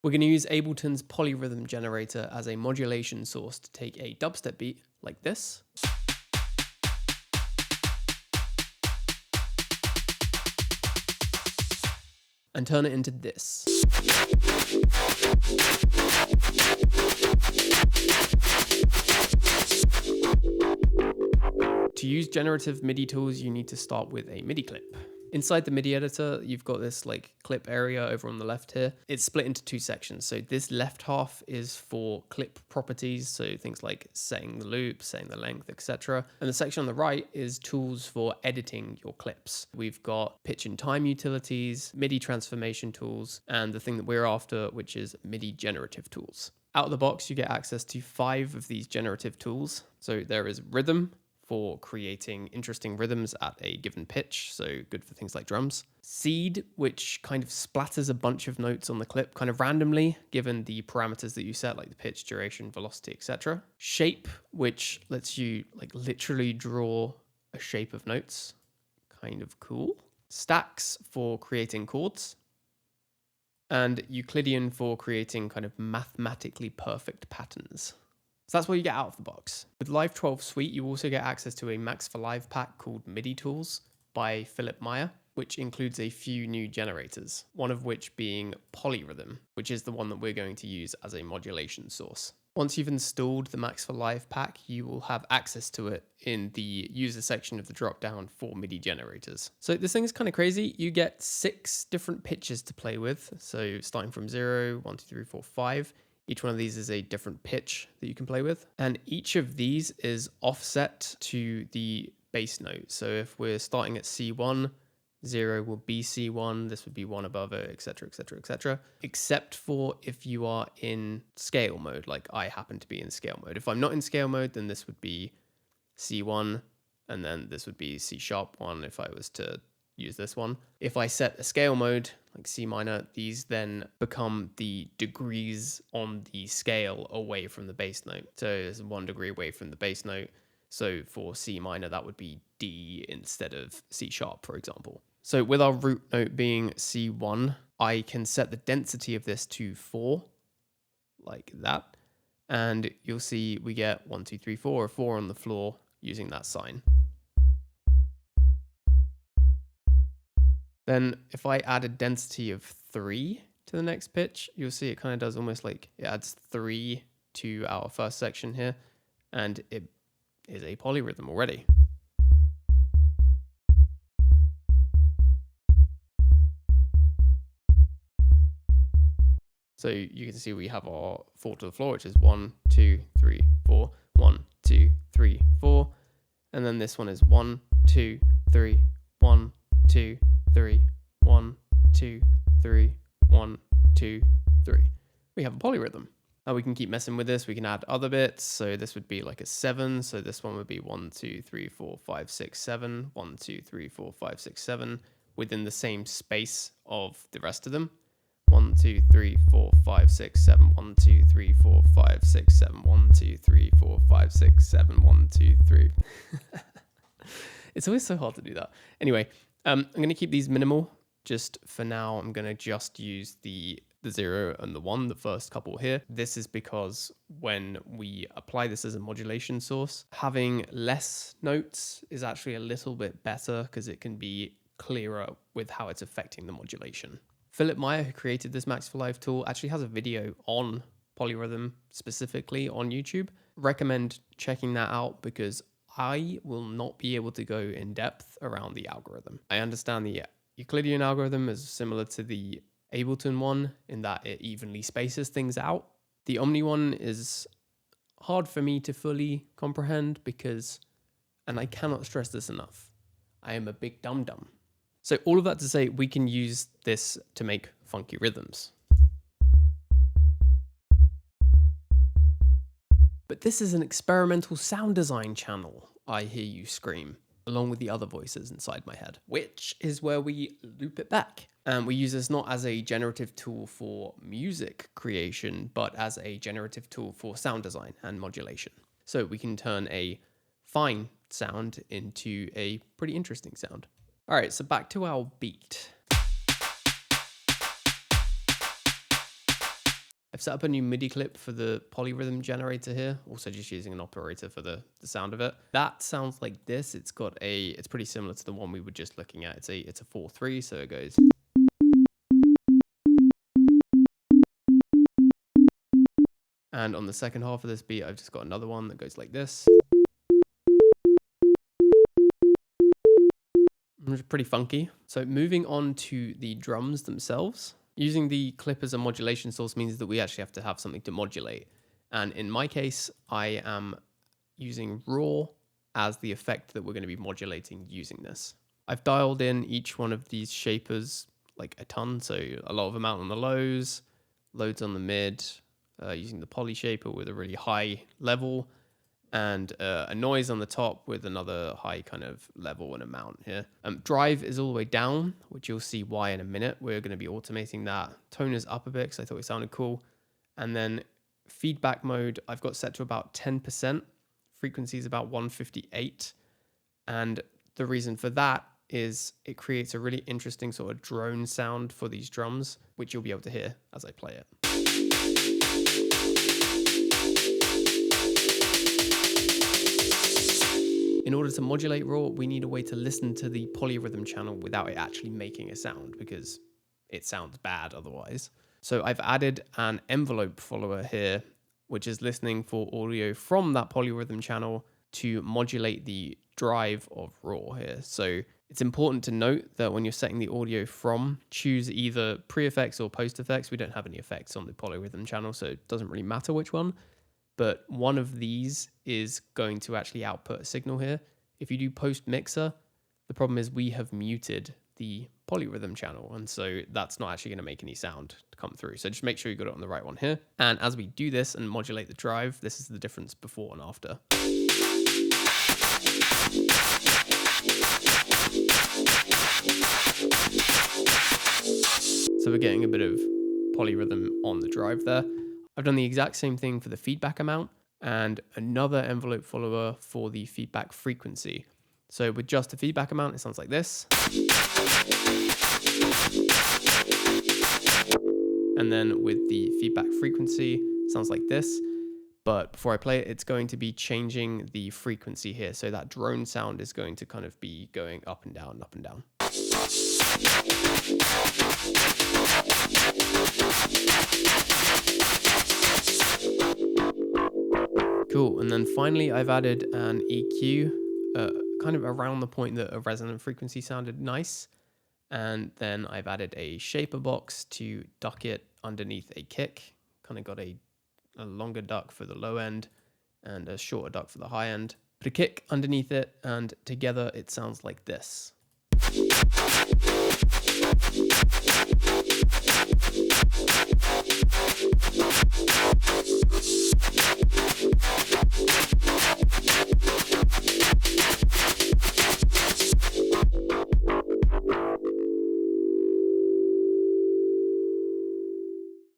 We're going to use Ableton's polyrhythm generator as a modulation source to take a dubstep beat like this. And turn it into this. To use generative MIDI tools, you need to start with a MIDI clip. Inside the MIDI editor, you've got this like clip area over on the left here. It's split into two sections. So this left half is for clip properties, so things like setting the loop, setting the length, etc. And the section on the right is tools for editing your clips. We've got pitch and time utilities, MIDI transformation tools, and the thing that we're after, which is MIDI generative tools. Out of the box, you get access to 5 of these generative tools. So there is rhythm, for creating interesting rhythms at a given pitch, so good for things like drums. Seed, which kind of splatters a bunch of notes on the clip kind of randomly, given the parameters that you set, like the pitch, duration, velocity, etc. Shape, which lets you like literally draw a shape of notes. Kind of cool. Stacks for creating chords. And Euclidean for creating kind of mathematically perfect patterns. So that's what you get out of the box. With Live 12 Suite, you also get access to a Max for Live pack called MIDI Tools by Philip Meyer, which includes a few new generators, one of which being Polyrhythm, which is the one that we're going to use as a modulation source. Once you've installed the Max for Live pack, you will have access to it in the user section of the dropdown for MIDI generators. So this thing is kind of crazy. You get 6 different pitches to play with. So starting from 0, 1, 2, 3, 4, 5. Each one of these is a different pitch that you can play with. And each of these is offset to the bass note. So if we're starting at C1, 0 will be C1, this would be 1 above it, etc., etc., etc. Except for if you are in scale mode, like I happen to be in scale mode. If I'm not in scale mode, then this would be C1, and then this would be C sharp 1 if I was to use this one. If I set a scale mode, like C minor, these then become the degrees on the scale away from the bass note. So it's 1 degree away from the bass note. So for C minor, that would be D instead of C sharp, for example. So with our root note being C1, I can set the density of this to 4, like that. And you'll see we get 1, 2, 3, 4, or 4 on the floor using that sign. Then if I add a density of 3 to the next pitch, you'll see it kind of does almost like it adds 3 to our first section here, and it is a polyrhythm already. So you can see we have our 4 to the floor, which is 1, 2, 3, 4, 1, 2, 3, 4. And then this one is 1, 2, 3, 1, 2, 3, 1, 2, 3, 1, 2, 3. We have a polyrhythm. Now we can keep messing with this. We can add other bits. So this would be like a 7. So this one would be 1, 2, 3, 4, 5, 6, 7. 1, 2, 3, 4, 5, 6, 7 within the same space of the rest of them. 1, 2, 3, 4, 5, 6, 7. 1, 2, 3, 4, 5, 6, 7. 1, 2, 3, 4, 5, 6, 7. 1, 2, 3. It's always so hard to do that. Anyway, I'm going to keep these minimal. Just for now, I'm going to just use the 0 and the 1, the first couple here. This is because when we apply this as a modulation source, having less notes is actually a little bit better because it can be clearer with how it's affecting the modulation. Philip Meyer, who created this Max for Live tool, actually has a video on polyrhythm specifically on YouTube. Recommend checking that out because I will not be able to go in depth around the algorithm. I understand the Euclidean algorithm is similar to the Ableton one in that it evenly spaces things out. The Omni one is hard for me to fully comprehend because, and I cannot stress this enough, I am a big dum-dum. So all of that to say, we can use this to make funky rhythms. But this is an experimental sound design channel, I hear you scream, along with the other voices inside my head, which is where we loop it back. And we use this not as a generative tool for music creation, but as a generative tool for sound design and modulation. So we can turn a fine sound into a pretty interesting sound. All right, so back to our beat. I've set up a new MIDI clip for the polyrhythm generator here, also just using an operator for the sound of it. That sounds like this. It's pretty similar to the one we were just looking at. It's a 4/3, so it goes. And on the second half of this beat, I've just got another one that goes like this. Which is pretty funky. So moving on to the drums themselves. Using the clip as a modulation source means that we actually have to have something to modulate. And in my case, I am using Roar as the effect that we're going to be modulating using this. I've dialed in each one of these shapers like a ton. So a lot of them out on the lows, loads on the mid, using the poly shaper with a really high level, and a noise on the top with another high kind of level and amount here. Drive is all the way down, which you'll see why in a minute. We're going to be automating that. Tone is up a bit because I thought it sounded cool. And then feedback mode, I've got set to about 10%. Frequency is about 158. And the reason for that is it creates a really interesting sort of drone sound for these drums, which you'll be able to hear as I play it. In order to modulate Roar, we need a way to listen to the polyrhythm channel without it actually making a sound, because it sounds bad otherwise. So I've added an envelope follower here, which is listening for audio from that polyrhythm channel to modulate the drive of Roar here. So it's important to note that when you're setting the audio from, choose either pre-effects or post-effects. We don't have any effects on the polyrhythm channel, so it doesn't really matter which one. But one of these is going to actually output a signal here. If you do post mixer, the problem is we have muted the polyrhythm channel, and so that's not actually going to make any sound to come through. So just make sure you got it on the right one here. And as we do this and modulate the drive, this is the difference before and after. So we're getting a bit of polyrhythm on the drive there. I've done the exact same thing for the feedback amount and another envelope follower for the feedback frequency. So with just the feedback amount, it sounds like this. And then with the feedback frequency, it sounds like this. But before I play it, it's going to be changing the frequency here. So that drone sound is going to kind of be going up and down, up and down. Cool, and then finally I've added an EQ kind of around the point that a resonant frequency sounded nice. And then I've added a shaper box to duck it underneath a kick. Kind of got a longer duck for the low end and a shorter duck for the high end. Put a kick underneath it, and together it sounds like this.